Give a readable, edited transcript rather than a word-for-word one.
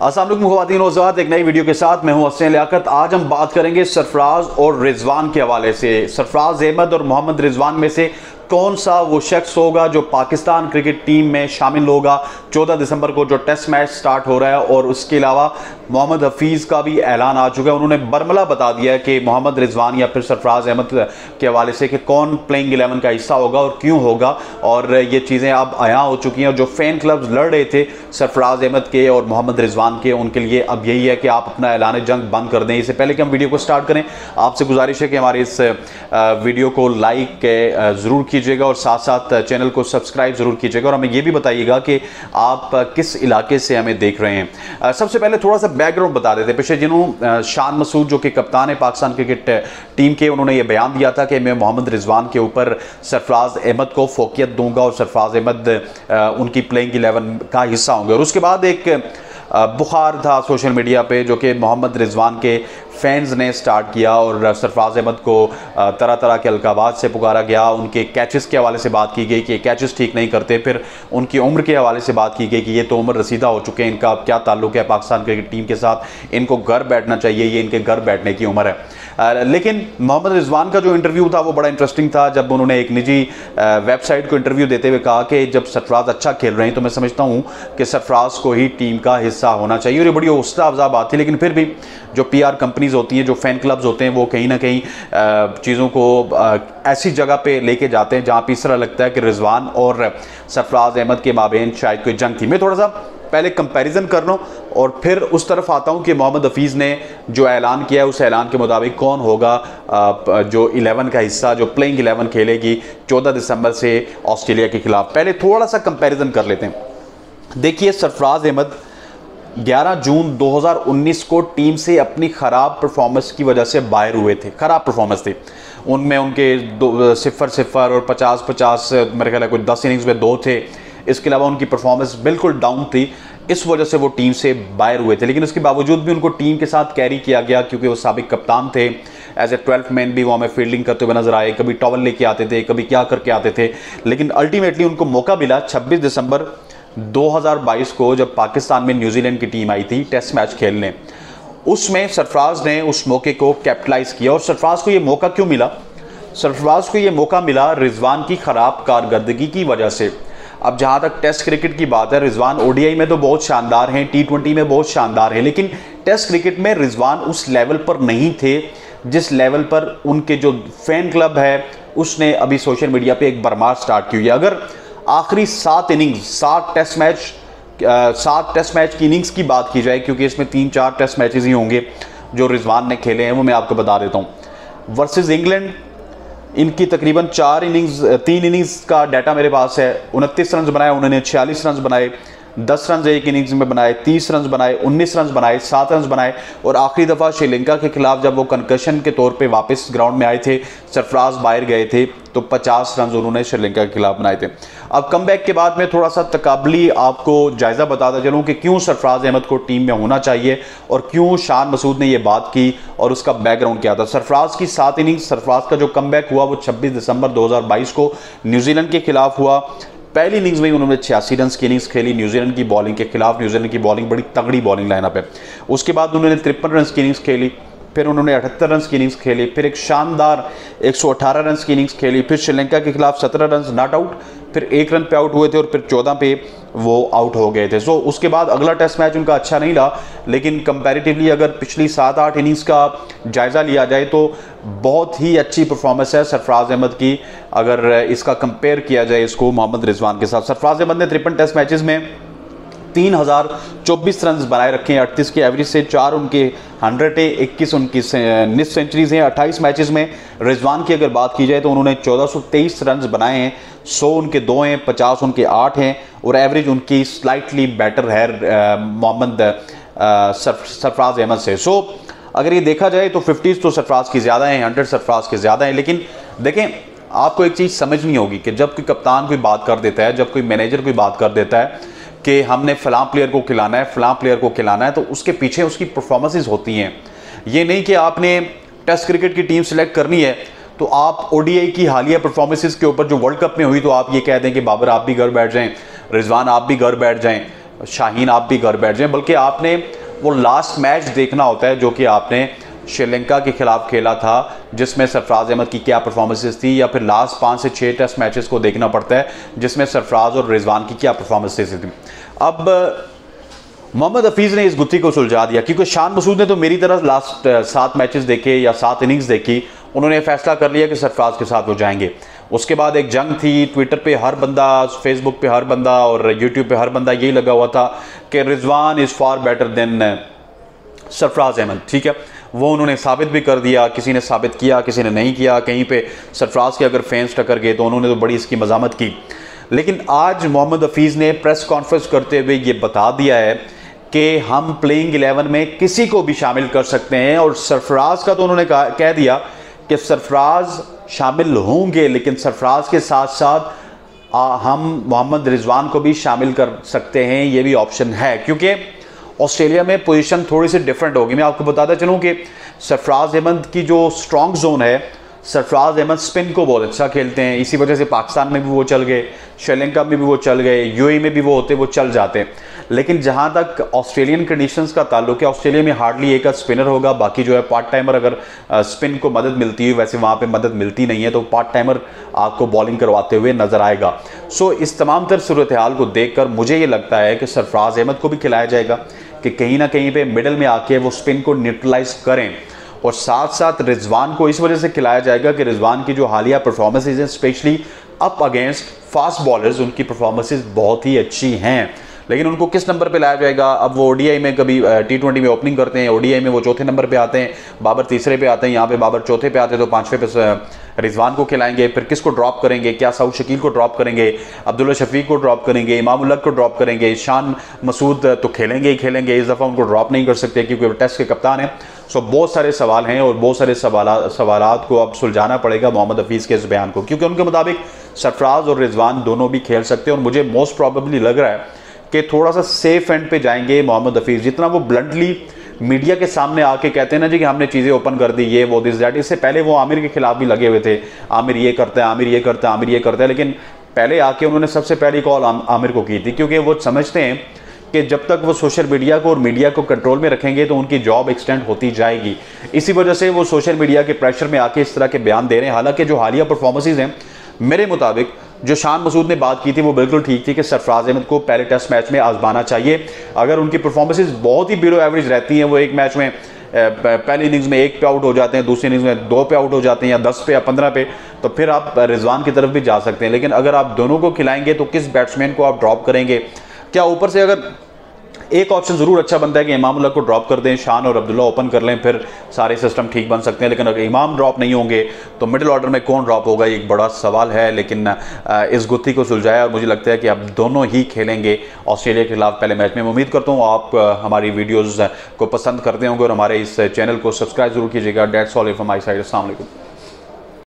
अस्सलाम वालेकुम ख़वातीन और हज़रात, एक नई वीडियो के साथ मैं हूं हसन लियाकत। आज हम बात करेंगे सरफराज और रिजवान के हवाले से। सरफराज अहमद और मोहम्मद रिजवान में से कौन सा वो शख्स होगा जो पाकिस्तान क्रिकेट टीम में शामिल होगा 14 दिसंबर को जो टेस्ट मैच स्टार्ट हो रहा है। और उसके अलावा मोहम्मद हफीज़ का भी ऐलान आ चुका है। उन्होंने बरमला बता दिया है कि मोहम्मद रिजवान या फिर सरफराज अहमद के हवाले से कि कौन प्लेइंग 11 का हिस्सा होगा और क्यों होगा। और ये चीज़ें अब आया हो चुकी हैं। और जो फ़ैन क्लब्स लड़ रहे थे सरफराज अहमद के और मोहम्मद रिजवान के, उनके लिए अब यही है कि आप अपना ऐलान जंग बंद कर दें। इससे पहले कि हम वीडियो को स्टार्ट करें, आपसे गुजारिश है कि हमारे इस वीडियो को लाइक ज़रूर कीजिएगा और साथ साथ चैनल को सब्सक्राइब ज़रूर कीजिएगा। और हमें ये भी बताइएगा कि आप किस इलाके से हमें देख रहे हैं। सबसे पहले थोड़ा सा बैकग्राउंड बता देते हैं। पेशे जिन्हों शान मसूद जो कि कप्तान है पाकिस्तान क्रिकेट टीम के, उन्होंने ये बयान दिया था कि मैं मोहम्मद रिजवान के ऊपर सरफराज अहमद को फोकियत दूंगा और सरफराज अहमद उनकी प्लेइंग 11 का हिस्सा होंगे। और उसके बाद एक बुखार था सोशल मीडिया पे जो कि मोहम्मद रिजवान के फैंस ने स्टार्ट किया और सरफराज अहमद को तरह तरह के अलकाबात से पुकारा गया। उनके कैचेस के हवाले से बात की गई कि कैचेस ठीक नहीं करते। फिर उनकी उम्र के हवाले से बात की गई कि ये तो उम्र रसीदा हो चुके हैं, इनका अब क्या ताल्लुक़ है पाकिस्तान क्रिकेट टीम के साथ, इनको घर बैठना चाहिए, ये इनके घर बैठने की उम्र है। लेकिन मोहम्मद रिजवान का जो इंटरव्यू था वो बड़ा इंटरेस्टिंग था। जब उन्होंने एक निजी वेबसाइट को इंटरव्यू देते हुए कहा कि जब सरफराज अच्छा खेल रहे हैं तो मैं समझता हूँ कि सरफराज को ही टीम का हिस्सा होना चाहिए। और ये बड़ी हौसला अफजा बात थी। लेकिन फिर भी जो PR कंपनीज होती हैं, जो फ़ैन क्लब्स होते हैं, वो कहीं ना कहीं चीज़ों को ऐसी जगह पे लेके जाते हैं जहाँ पे इस तरह लगता है कि रिजवान और सरफराज अहमद के माबेन शायद कोई जंग थी। मैं थोड़ा सा पहले कंपैरिजन कर लूँ और फिर उस तरफ आता हूँ कि मोहम्मद हफीज़ ने जो ऐलान किया है उस ऐलान के मुताबिक कौन होगा जो 11 का हिस्सा, जो प्लेइंग 11 खेलेगी 14 दिसंबर से ऑस्ट्रेलिया के खिलाफ। पहले थोड़ा सा कंपैरिजन कर लेते हैं। देखिए, सरफराज अहमद 11 जून 2019 को टीम से अपनी ख़राब परफॉर्मेंस की वजह से बाहर हुए थे। ख़राब परफॉर्मेंस थी उनमें, उनके 0-0 और 50-50 मेरे ख्याल है कोई 10 इनिंग्स में 2 थे। इसके अलावा उनकी परफॉर्मेंस बिल्कुल डाउन थी, इस वजह से वो टीम से बाहर हुए थे। लेकिन उसके बावजूद भी उनको टीम के साथ कैरी किया गया क्योंकि वो साबिक कप्तान थे। एज ए 12th मैन भी वो हमें फील्डिंग करते हुए नजर आए, कभी टॉवल लेके आते थे, कभी क्या करके आते थे। लेकिन अल्टीमेटली उनको मौका मिला 26 दिसंबर 2022 को जब पाकिस्तान में न्यूजीलैंड की टीम आई थी टेस्ट मैच खेलने। उसमें सरफराज ने उस मौके को कैपिटलाइज किया। और सरफराज को ये मौका क्यों मिला? सरफराज को ये मौका मिला रिजवान की ख़राब कारकर्दगी की वजह से। अब जहाँ तक टेस्ट क्रिकेट की बात है, रिजवान ODI में तो बहुत शानदार हैं, T20 में बहुत शानदार हैं, लेकिन टेस्ट क्रिकेट में रिजवान उस लेवल पर नहीं थे जिस लेवल पर उनके जो फ़ैन क्लब है उसने अभी सोशल मीडिया पे एक भरमार स्टार्ट की हुई है। अगर आखिरी 7 इनिंग्स 7 टेस्ट मैच की इनिंग्स की बात की जाए, क्योंकि इसमें 3-4 टेस्ट मैचेस ही होंगे जो रिजवान ने खेले हैं, वो मैं आपको बता देता हूँ। वर्सेस इंग्लैंड इनकी तकरीबन 3 इनिंग्स का डाटा मेरे पास है। 29 रन बनाए उन्होंने, 46 रन बनाए, 10 रन एक इनिंग्स में बनाए, 30 रन बनाए, 19 रन बनाए, 7 रन बनाए। और आखिरी दफ़ा श्रीलंका के खिलाफ जब वो कंकशन के तौर पे वापस ग्राउंड में आए थे, सरफराज बाहर गए थे, तो 50 रन उन्होंने श्रीलंका के खिलाफ बनाए थे। अब कमबैक के बाद मैं थोड़ा सा तकाबली आपको जायज़ा बताता चलूँ कि क्यों सरफराज अहमद को टीम में होना चाहिए और क्यों शान मसूद ने ये बात की और उसका बैकग्राउंड क्या था। सरफराज की 7 इनिंग्स, सरफराज का जो कमबैक हुआ वो 26 दिसंबर 2022 को न्यूजीलैंड के खिलाफ हुआ। पहली इनिंग्स में उन्होंने 86 रन की इनिंग्स खेली न्यूजीलैंड की बॉलिंग के खिलाफ। न्यूजीलैंड की बॉलिंग बड़ी तगड़ी बॉलिंग लाइनअप है। उसके बाद उन्होंने 53 रन की इनिंग्स खेली, फिर उन्होंने 78 रन की इनिंग्स खेली, फिर एक शानदार 118 रन की इनिंग्स खेली, फिर श्रीलंका के खिलाफ 17 रन नॉट आउट, फिर 1 रन पे आउट हुए थे और फिर 14 पे वो आउट हो गए थे। सो उसके बाद अगला टेस्ट मैच उनका अच्छा नहीं रहा। लेकिन कंपैरेटिवली अगर पिछली 7-8 इनिंग्स का जायज़ा लिया जाए तो बहुत ही अच्छी परफॉर्मेंस है सरफराज अहमद की, अगर इसका कंपेयर किया जाए इसको मोहम्मद रिजवान के साथ। सरफराज अहमद ने 53 टेस्ट मैचेस में 3024 रन बनाए रखे हैं 38 के एवरेज से। 4 उनके 100 है, 21 उनकी निस्फ सेंचुरीज हैं 28 मैचेस में। रिजवान की अगर बात की जाए तो उन्होंने 1423 रन बनाए हैं, 100 उनके 2 हैं, 50 उनके 8 हैं और एवरेज उनकी स्लाइटली बेटर है मोहम्मद सरफराज अहमद से। सो अगर ये देखा जाए तो 50 तो सरफराज की ज़्यादा हैं, 100 सरफराज के ज़्यादा हैं। लेकिन देखें, आपको एक चीज़ समझनी होगी कि जब कोई कप्तान कोई बात कर देता है, जब कोई मैनेजर कोई बात कर देता है कि हमने फ़लाँ प्लेयर को खिलाना है, फ़लाँ प्लेयर को खिलाना है, तो उसके पीछे उसकी परफॉर्मेंसेस होती हैं। ये नहीं कि आपने टेस्ट क्रिकेट की टीम सेलेक्ट करनी है तो आप ODI की हालिया परफॉर्मेंसेस के ऊपर जो वर्ल्ड कप में हुई तो आप ये कह दें कि बाबर आप भी घर बैठ जाएं, रिजवान आप भी घर बैठ जाएं, शाहीन आप भी घर बैठ जाएं, बल्कि आपने वो लास्ट मैच देखना होता है जो कि आपने श्रीलंका के खिलाफ खेला था, जिसमें सरफराज अहमद की क्या परफॉर्मेंसेस थी, या फिर लास्ट 5 से 6 टेस्ट मैचेस को देखना पड़ता है जिसमें सरफराज और रिजवान की क्या परफॉर्मेंसेस थी। अब मोहम्मद हफीज़ ने इस गुत्थी को सुलझा दिया, क्योंकि शान मसूद ने तो मेरी तरह लास्ट 7 मैचेस देखे या 7 इनिंग्स देखी, उन्होंने फैसला कर लिया कि सरफराज के साथ वो जाएंगे। उसके बाद एक जंग थी, ट्विटर पे हर बंदा, फेसबुक पे हर बंदा और यूट्यूब पे हर बंदा यही लगा हुआ था कि Rizwan is far better than Sarfaraz Ahmed. ठीक है, वो उन्होंने साबित भी कर दिया, किसी ने साबित किया, किसी ने नहीं किया। कहीं पे सरफराज के अगर फैंस टक्कर गए तो उन्होंने तो बड़ी इसकी मजामत की। लेकिन आज मोहम्मद हफीज़ ने प्रेस कॉन्फ्रेंस करते हुए ये बता दिया है कि हम प्लेइंग 11 में किसी को भी शामिल कर सकते हैं, और सरफराज का तो उन्होंने कह दिया कि सरफराज शामिल होंगे, लेकिन सरफराज के साथ साथ हम मोहम्मद रिजवान को भी शामिल कर सकते हैं, ये भी ऑप्शन है। क्योंकि ऑस्ट्रेलिया में पोजीशन थोड़ी सी डिफरेंट होगी। मैं आपको बताता चलूँ कि सरफराज अहमद की जो स्ट्रॉन्ग जोन है, सरफराज अहमद स्पिन को बहुत अच्छा खेलते हैं, इसी वजह से पाकिस्तान में भी वो चल गए, श्रीलंका में भी वो चल गए, यूएई में भी वो होते वो चल जाते। लेकिन जहाँ तक ऑस्ट्रेलियन कंडीशंस का ताल्लुक है, ऑस्ट्रेलिया में हार्डली एक स्पिनर होगा, बाकी जो है पार्ट टाइमर। अगर स्पिन को मदद मिलती है, वैसे वहाँ पे मदद मिलती नहीं है, तो पार्ट टाइमर आपको बॉलिंग करवाते हुए नजर आएगा। सो इस तमाम तर सूरत हाल को देख कर मुझे ये लगता है कि सरफराज अहमद को भी खिलाया जाएगा कि कहीं ना कहीं पे मिडल में आके वो स्पिन को न्यूट्रलाइज करें, और साथ साथ रिजवान को इस वजह से खिलाया जाएगा कि रिजवान की जो हालिया परफॉर्मेंसेज हैं, specially up against fast bowlers, उनकी परफॉर्मेंसेज बहुत ही अच्छी हैं। लेकिन उनको किस नंबर पे लाया जाएगा? अब वो ओडीआई में कभी T20 में ओपनिंग करते हैं, ओडीआई में वो चौथे नंबर पे आते हैं, बाबर तीसरे पे आते हैं, यहाँ पे बाबर चौथे पे आते हैं, तो 5वें पे रिजवान को खिलाएंगे। फिर किसको ड्रॉप करेंगे? क्या सऊद शकील को ड्रॉप करेंगे, अब्दुल्ला शफीक को ड्रॉप करेंगे, इमाम उल हक को ड्रॉप करेंगे? शान मसूद तो खेलेंगे ही खेलेंगे, इस दफ़ा उनको ड्रॉप नहीं कर सकते क्योंकि वो टेस्ट के कप्तान हैं। सो बहुत सारे सवाल हैं, और बहुत सारे सवालात को अब सुलझाना पड़ेगा मोहम्मद हफीज़ के इस बयान को, क्योंकि उनके मुताबिक सरफराज और रिजवान दोनों भी खेल सकते हैं। और मुझे मोस्ट प्रॉबेबली लग रहा है कि थोड़ा सा सेफ एंड पे जाएंगे मोहम्मद हफीज़। जितना वो ब्लंटली मीडिया के सामने आके कहते हैं ना जी कि हमने चीज़ें ओपन कर दी, ये वो दिस दैट, इससे पहले वो आमिर के खिलाफ भी लगे हुए थे, आमिर ये करता है, आमिर ये करता है, आमिर ये करता है। लेकिन पहले आके उन्होंने सबसे पहली कॉल आमिर को की थी, क्योंकि वो समझते हैं कि जब तक वो सोशल मीडिया को और मीडिया को कंट्रोल में रखेंगे तो उनकी जॉब एक्सटेंड होती जाएगी। इसी वजह से वो सोशल मीडिया के प्रेशर में आके इस तरह के बयान दे रहे हैं। हालांकि जो हालिया परफॉर्मेंसेज हैं, मेरे मुताबिक जो शान मसूद ने बात की थी वो बिल्कुल ठीक थी कि सरफराज अहमद को पहले टेस्ट मैच में आजमाना चाहिए। अगर उनकी परफॉर्मेंसेज बहुत ही बिलो एवरेज रहती हैं, वो एक मैच में पहली इनिंग्स में 1 पे आउट हो जाते हैं, दूसरी इनिंग्स में 2 पे आउट हो जाते हैं, या 10 पे या 15 पे, तो फिर आप रिजवान की तरफ भी जा सकते हैं। लेकिन अगर आप दोनों को खिलाएंगे तो किस बैट्समैन को आप ड्रॉप करेंगे? क्या ऊपर से अगर एक ऑप्शन ज़रूर अच्छा बनता है कि इमाम उल हक को ड्रॉप कर दें, शान और अब्दुल्ला ओपन कर लें, फिर सारे सिस्टम ठीक बन सकते हैं। लेकिन अगर इमाम ड्रॉप नहीं होंगे तो मिडिल ऑर्डर में कौन ड्रॉप होगा, एक बड़ा सवाल है। लेकिन इस गुत्थी को सुलझाया और मुझे लगता है कि अब दोनों ही खेलेंगे ऑस्ट्रेलिया के खिलाफ पहले मैच में। मैं उम्मीद करता हूँ आप हमारी वीडियोज़ को पसंद करते होंगे और हमारे इस चैनल को सब्सक्राइब जरूर कीजिएगा। That's all from my side. अस्सलाम वालेकुम।